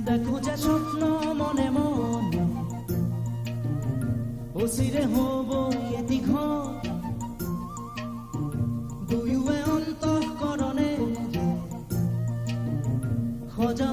দেখো যে স্বপ্ন মনে মনে অচিরে হব এটি ঘৰ দুয়োৱে অন্তঃকৰণে সজা